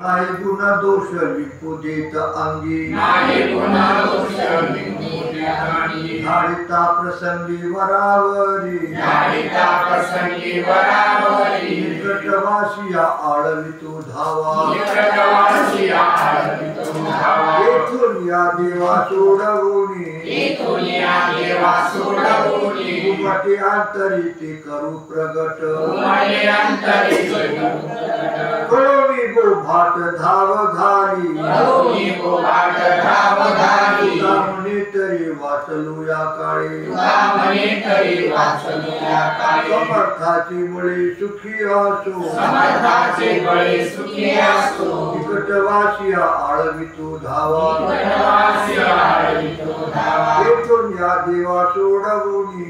नाही गुन्हा दोष लिपू देत अंगी धाडिता प्रसंगी वरावरी निकटवासिया आळवितो धावा येथून या देवा सोडवूनी उमटे अंतरी ते करू प्रगट कळोनी गो भाट धाव घाली म्हणे तरी वाचलू या काळी समर्थाची मुळे सुखी असो निकटवासिया आळवितो धावा येथून या देवा सोडवूनी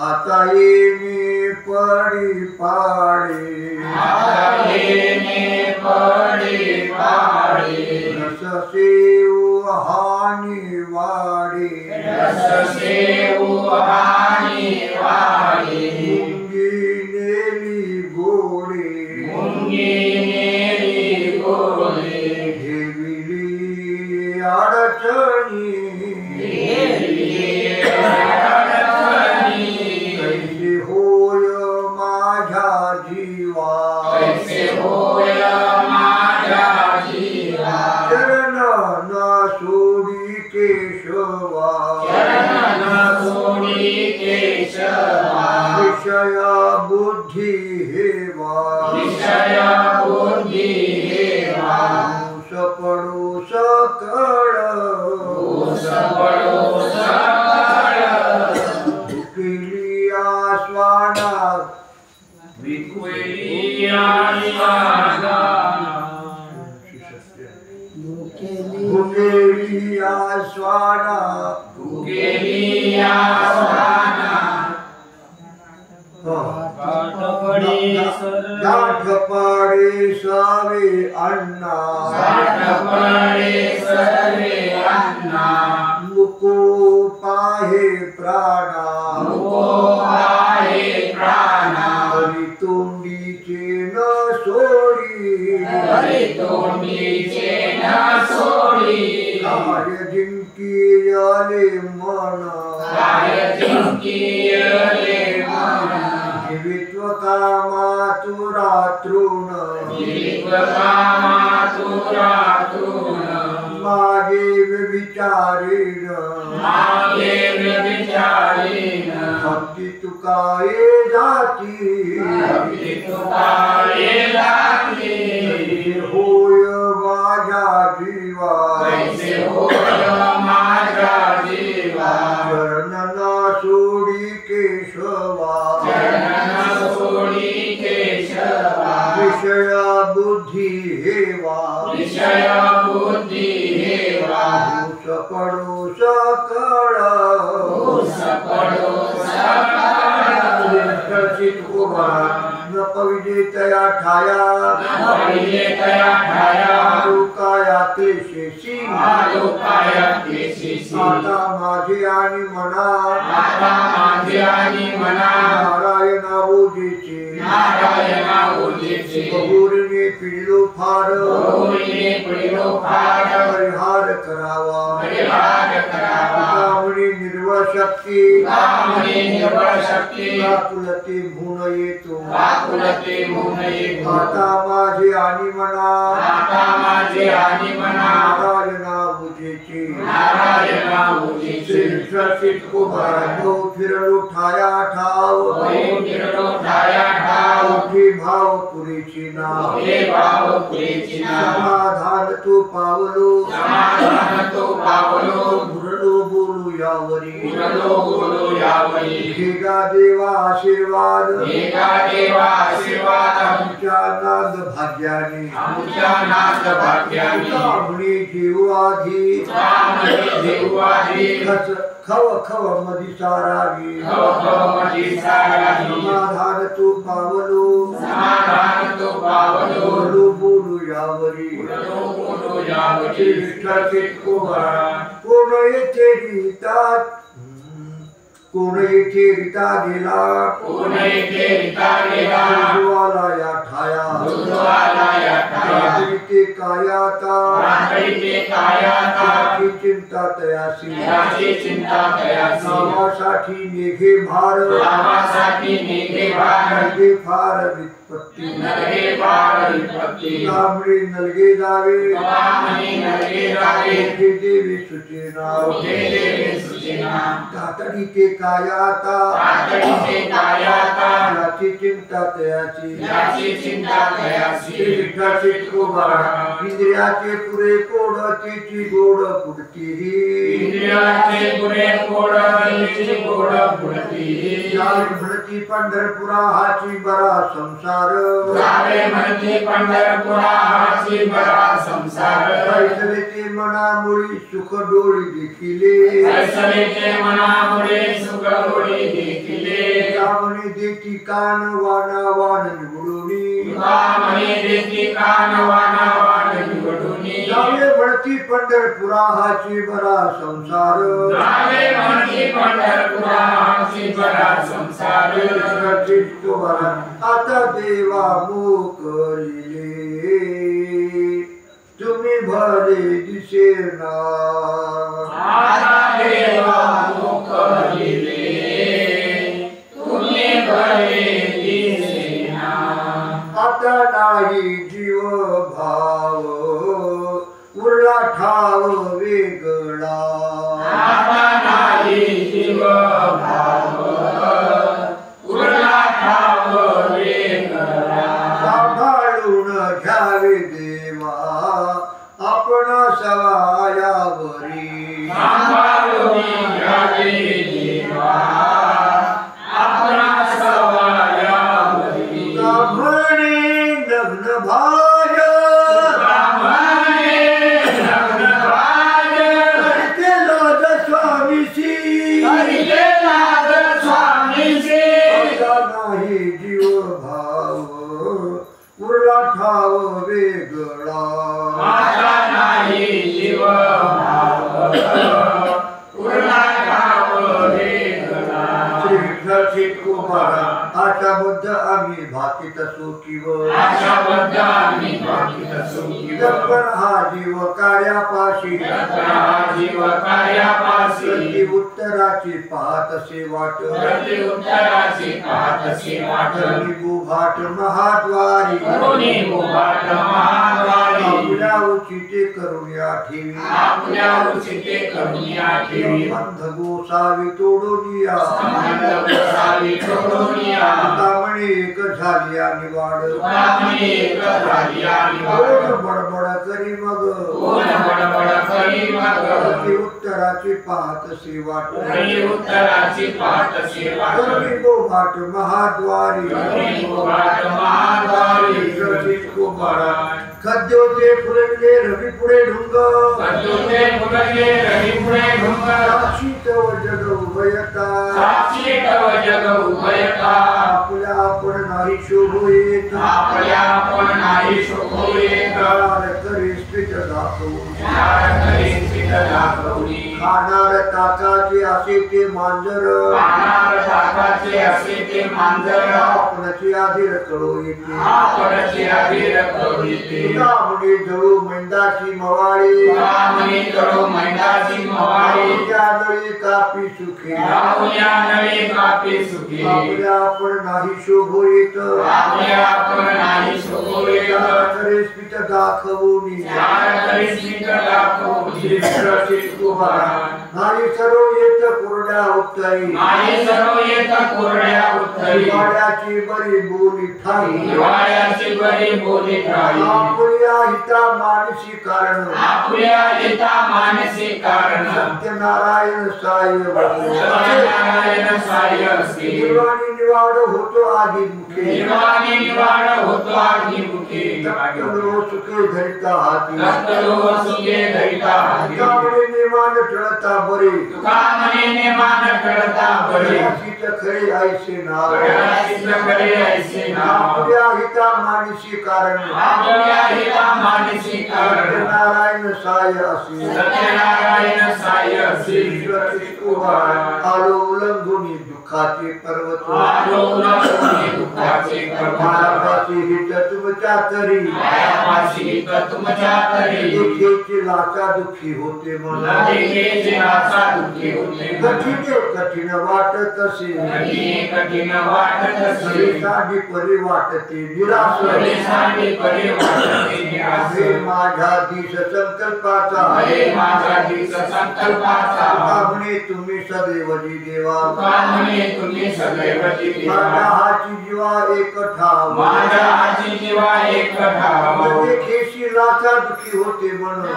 आता येणे पडी पाडे रस सेव हानी वाडे मुंगी नेली गोडे ठेविली अडचणी कैसे होय माझ्या जीवा चरण न सोडी केशवा विषया बुद्धी हेवा सपडो सकळ भुकेली आस्वाना भुकेली आस्वाना गाठ पाडे सावे अण्णा मुको पाहे प्राणा हरी तोंडीचे न सोडी कार्य जिंकी आले मन जीवित्व कामातुरातृण मागे व्यभिचारेण भक्ती तुकाये जाती कैसे होय माझ्या जीवा चरण न सोडी केशवा विषया बुद्धी हेवा सपडो सकळ न पविजेतया ठाया लोकाया ते शेषी आता माझे आणि मना नारायणा ओजेचे बहुरीने पिढलो फार परिहार करावा कामणी निर्वळ शक्ती व्याकुलते म्हणून येतो आता माझे आणि मना नारायणा ओजेचे फिरलो ठाया ठाव भाव पुरेची नाव समाधान तो पावलो भुरलो बोलू यावरी भेगा देवा आशीर्वाद आमच्या नाद भाग्याने कामणी जीव आधी खव खव मधी सारावी समाधान तू पावलो बोलू यावरी कोण येथे गीतात कोण येथे रिता गेला उजवाला या ठाया ते कायाता चिंता तयासी नावासाठी नेघे भार नलगे फार वित्पत्ती तांबडी नलगे जावे देवी सुचेना तातडी ते कायाता याची चिंता तयाची इंद्रियाचे पुरे कोड तिची गोड पुढती म्हणती पंढरपुरा हाची बरा संसार ऐसले ते मनामुळी सुख डोळी देखिले कामने देती कान वाना वान निवडूनी जावे म्हणती पंढरपुरा हाची बरा संसार आता देवा मोकलिले तुम्ही भले दिसेना आता नाही जीव भाव उरला ठाव वेगळा सांभाळून घ्यावे देवा आपण सवायावरी लग्न भाज स्वामीशी नाही जीव भाव उरला ठाव वेगळा आशाबद्ध आम्ही भाकीत सुखीव तत्पर हा जीव कार्यापाशी प्रति उत्तराची पाहतसे वाट गुभाट महाद्वारी आपल्या उचिते करुण्या ठेवी बंध गोसावी तोडून या कामणी एक झाली निवाड बडबड करी मग उत्तराची पाहतसे वाट गोभाट महाद्वारी खद्योते फुलले रवी पुढे ढुंग साक्षी तव जग उभयता आपल्या आपण नाही शोभू येत करी स्थित दाखवून खाणार ताकाचे असे ते मांजर आपणाची आधीर कळू येते म्हणे जळू मैंदाची मवाळी नळी कापी सुखे आपल्या आपण नाही शोभू येत स्मित दाखवून नाही सर्व येत कोरड्या उत्तरी हिवाळ्याची बरी बोली ठाई आपल्या हिता मानसी कारण सत्यनारायण साय निर्वाणी निवाड होतो आधी मुखे सुखे धरिता हाती त्यामुळे नेमान टळता बरे खरे ऐसे आपल्या हिता मानसी कारण नारायण साय असे आलो उल्लंघुनी दुःखाचे पर्वत मायापाशी हित तुमच्या तरी एकेची लाचा दुःखी होते म्हणून कठीण वाटत असे साधी परी वाटते निराश माझ्या दिस संकल्पाचा म्हणे तुम्ही सदैवजी देवा माझ्या हाची जीवा एक ठाव खेशी लाचा दुःखी होते म्हणून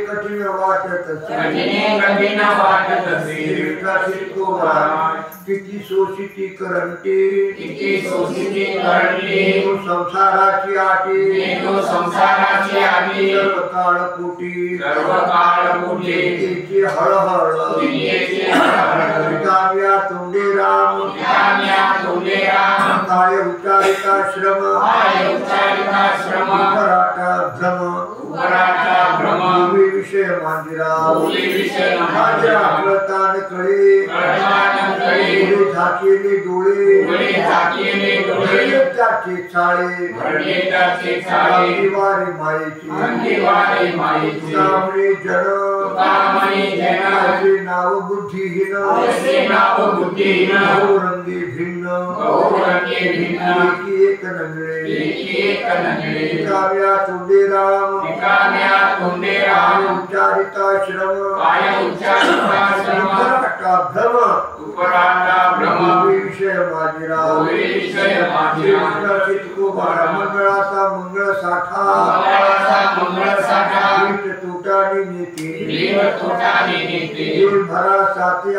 कठीण वाटत असे किती शोषिती करंटे संसाराची आटी सर्व काळ कोटी हळहळ काव्या तोंडे राम काय उच्चारिता श्रम भ्रम विषय मांजरा प्रतान कळे झाकेले डोळे त्याचे चाळे मायेची जन नाव बुद्धिहीन रंगी भिन्न एक नगळे काव्या तोंडे राम उच्चारिता श्रम विषय माजिरा मंगळाचा मंगळ साठा तुटानी नेते भरा साथी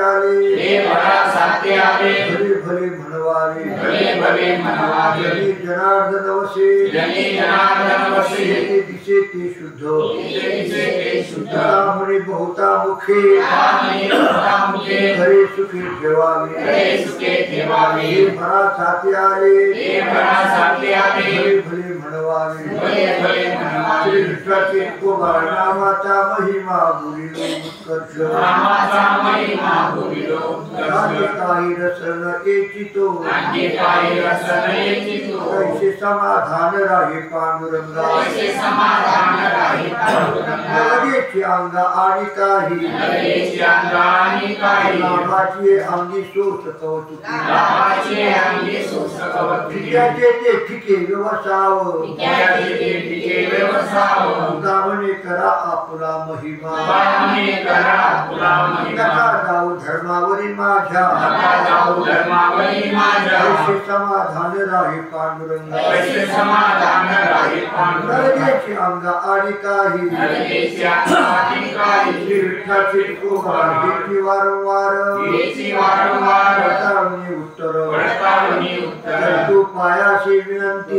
आले भले म्हणवाले जनार्दन वसे दिसे ते शुद्ध म्हणे बहुता मुखे खरे सुखे ठेवावे भरा साथी आले भले म्हणवावे श्री नामाचा महिमा बोलिलो उत्कर्ष काही रसन एचितो कैसे समाधान राहे पांडुरंगा लगेची अंग आणि काही लाभाची अंगी सोसतो त्याचे ते ठिके व्यवसाव गावणे करा आपला महिमा नका जाऊ धर्मावरी माझ्या कैसे समाधान राहे पांडुरंगा लगेची अंग आणि काही वारंवार उत्तर तू पायाशी विनंती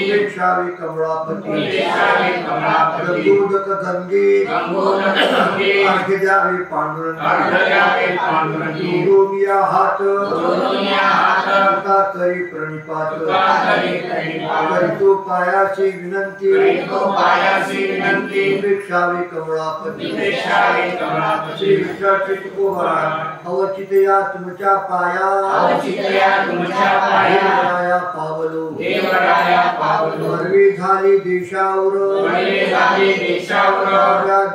दीक्षावी कमळापती दूधक गंगे अर्घ द्यावे पांडुरंगा हात करी प्रणिपात करी पायाशी विनंती दीक्षावी कमळापती अवचित या तुमच्या पाया पावलो झाली देशावर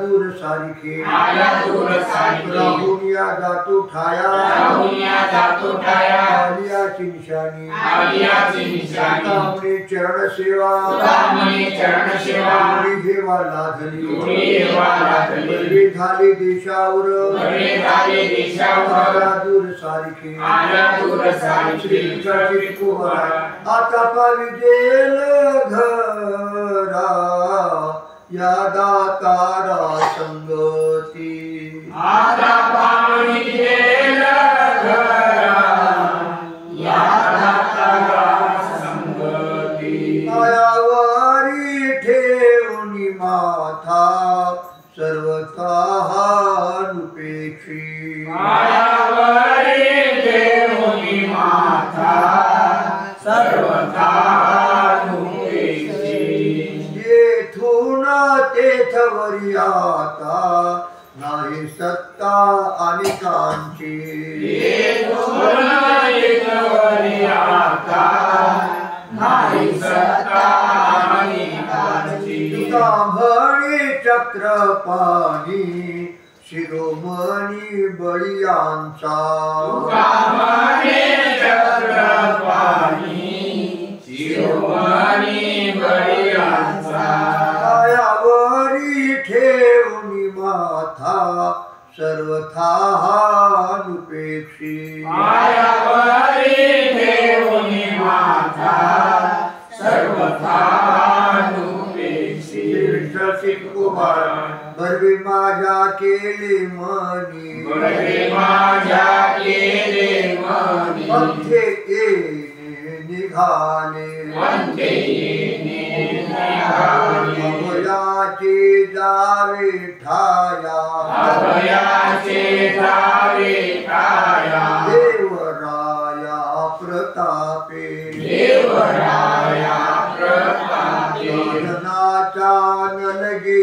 दूर सारिखे या जातो ठाया आलियाची निशाणी चरण सेवा देवा लाधली झाली देशावर दूर सारिखे आता पाविजेल घरा या दातारा संगती आता पाविजेल घरा या दातारा संगती आयावारी ठेवणी माथा सर्वथा अनुपेक्षी आयावारी ठेवणी माथा सर्वथा अनुपेक्षी जेथून तेथवरी वरी आता नाही सत्ता अनेकांची म्हणे चक्रपाणी शिरोमणी बळीयांचा पायावरी ठेवून माथा सर्वथा अनुपेक्षी बरवी माझ्या केले मनी पंथे येणे निघाले अभयाचे जावे ठाया देवराया प्रतापे साधनाचा नलगे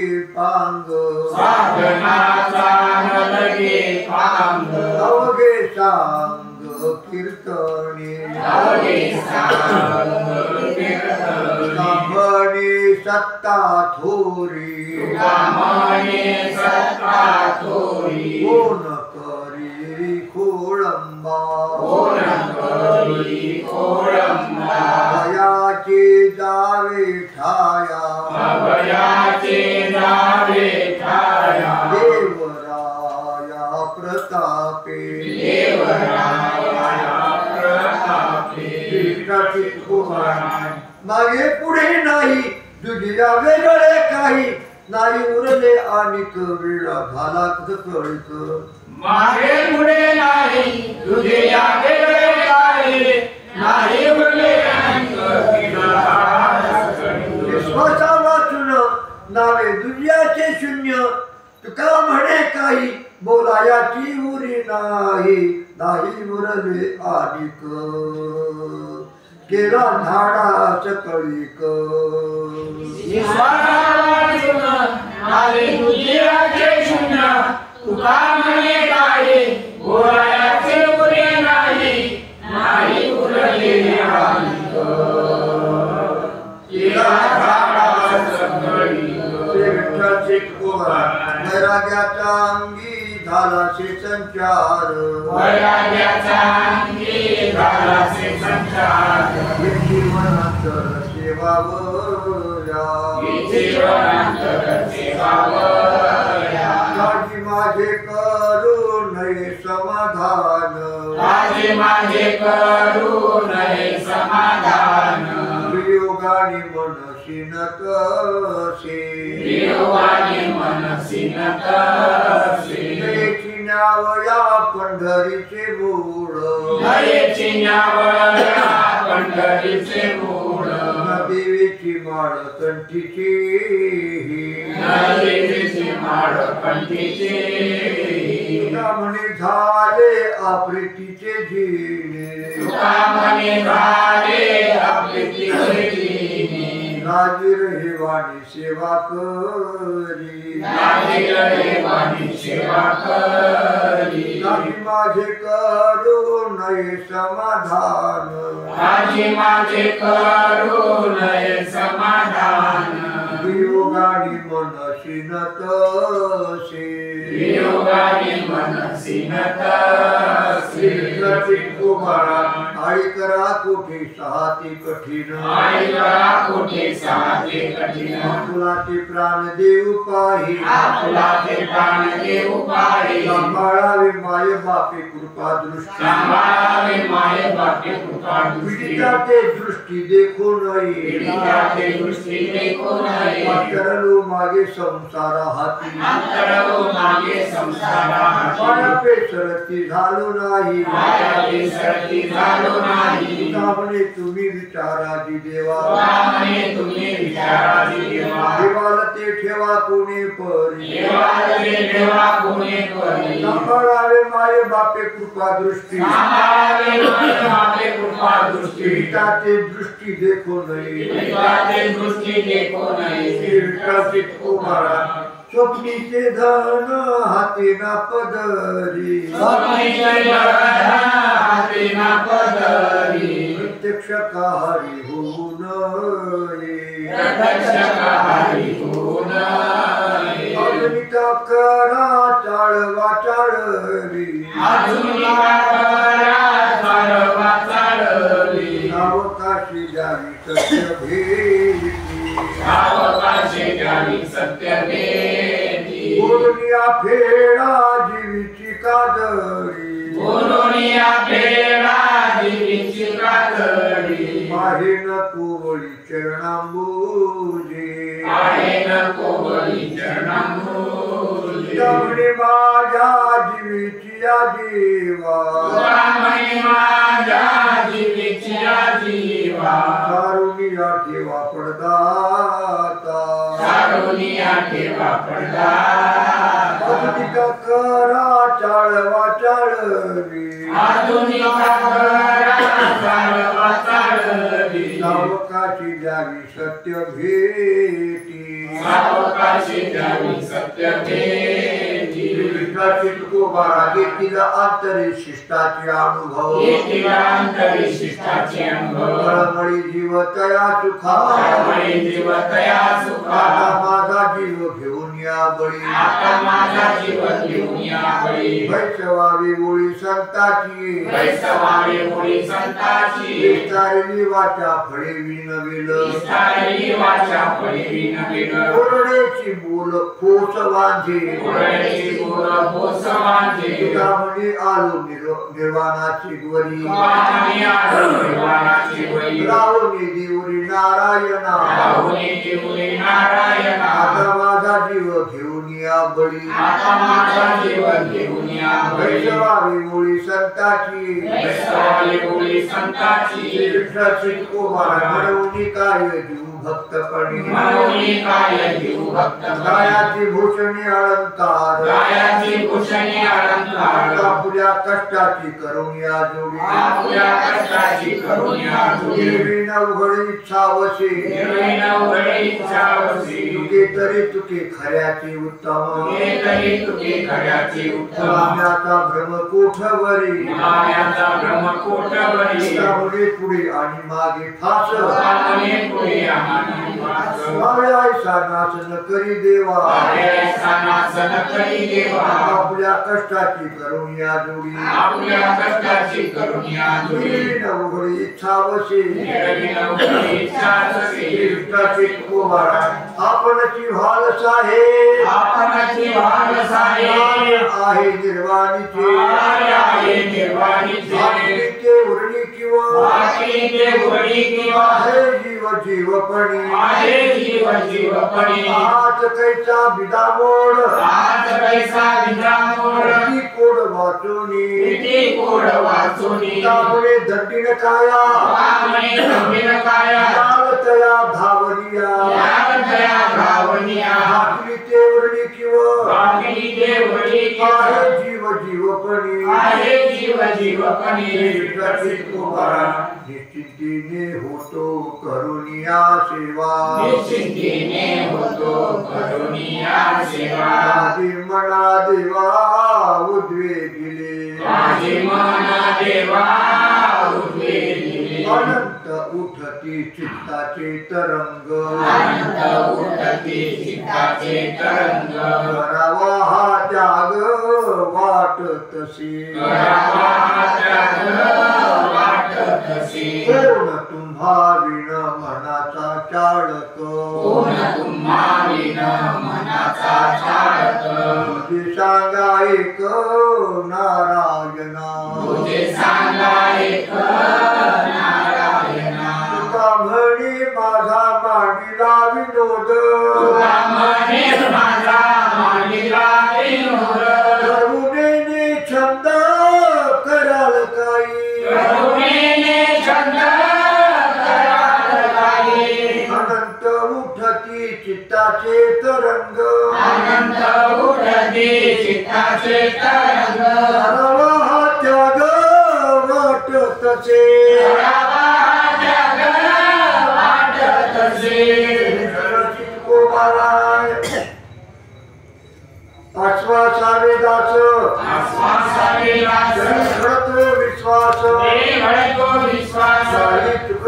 पांग अवघे सांग कीर्तने म्हणे सत्ता थोरी कोण करी खोळंबा भयाचे जावे ठाया देवराया प्रतापे मागे पुढे नाही दुनिया वेगळे काही नाही उरले आणि वेळा झाला कळत मागे पुढे नाही दुनिया वेगळे काही नाही उरले आणि विश्वासा वाचून नावे दुनियाचे शून्य तुका म्हणे काही बोलायाची उरी नाही उरले अधिक केला झाडा सकळीक दुनियाचे शून्य तुका म्हणे काही बोलायाचे उरी नाही उरले अधिक वैराग्याचा अंगी झाला से संचार जीवनांतर सेवावया काळजी माझे करू नये समाधान वियोगाने मनसी नतसे न्यावया पंढरीचे मूळ देवीची माळ कंठीची म्हणे झाले आप्रीतीचे झिणे राजीर हेवानी सेवा करी नाही माझे करू नये समाधान वियोगाने मनसी नतसे आई करा कोठे सहाती कठीण आपुलाचे प्राण देव पाही सांभाळावे माय बापे कृपा दृष्टी पीडिताचे दृष्टी देखो नाही करलो मागे संसारा हाती पायापे सरती झालो नाही म्हणे तुम्ही विचाराजी देवा देवाला ते ठेवा कोणी परी सांभाळावे माये बापे कृपा दृष्टी पिताचे दृष्टी देखो नाही स्वप्नीचे धन हाती ना पदरी प्रत्यक्ष काही होऊ नये आधुनिका करा चाळवा चाळवी सावकाशी द्यावी सत्य भेटी बोलनिया फेडा जीवीची कादळी आहे न कोवळी चरणांबुजे त्यामुळे माझ्या जीवीची या जीवा सारुनिया ठेवा पडदाता आधुनिका करा चाळवा चाळवी सावकाशी द्यावी सत्य भेटी विश्वासी तुकोबारा घेतील अंतरी शिष्टाचे अनुभव तळमळी जीव तया सुखा आता माझा जीव घेऊन या बळी वैष्णवावी मुळी संताची विस्तारली वाचा फळे विनविल कोरडेची बोल फोस वांझे तुझ्यामध्ये आलो निर्वाणाची gwari रावणी देवरी नारायणा आता माझा जीव घेऊन या बळी वैष्णवावी मुळी संताची कृष्णाची कुमार म्हणून काय जीव भक्तपणी गायाची भूषणी अलंकार आपल्या कष्टाची करून या जोडी निर्विण उघडी इच्छावशी तुके तरी तुके खऱ्याची उत्तम काम्याचा भ्रम कोठवरी त्यामुळे पुढे आणि मागे फास ऐसा नाच न करी देवा आपल्या कष्टाची करून या जोडी उघडी इच्छावशी इष्टाची कुमारा आपणची भाल साहेब आहे निर्वाणीचे उरणी किंवा आहे जीवपणी आज कैसा बिदामोड कोड वाचोनी त्यामुळे दंडीन काया तया धावनिया भाकरीचे उरणी किंवा आहे जीवपणी निश्चितीने होतो करुणिया सेवा माझी मना देवा उद्वेगिले अनंत उठती चित्ताचे तरंग करावा हा त्याग वाटतसे कोण तुम्हा विण मनाचा चाळक तुझे सांगा एक नारायणा तुका म्हणे माझा मांडीला विनोद करुणेने छंद कराल काही अनंत उठती चित्ताचे तरंग करावा हा त्याग वाटतसे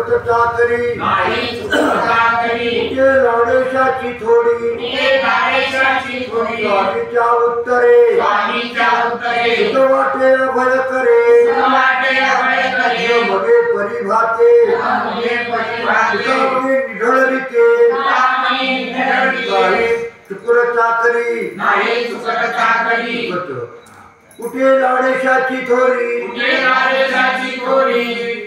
चुकत चाकरी नाही चुकता करी कुठे लाडेशाची थोडी हे गाडेशाची थोडी स्वामीच्या उत्तरे स्वामीच्या उत्तरे सुख वाटे अभय करे वाटे अभय करे मगे परिभाते मगे परिभाते तुकामणी निढळविते तुकामणी निढळविते नाही चुकत चाकरी नाही चुकता करी कुठे लाडेशाची थोडी कुठे गाडेशाची थोडी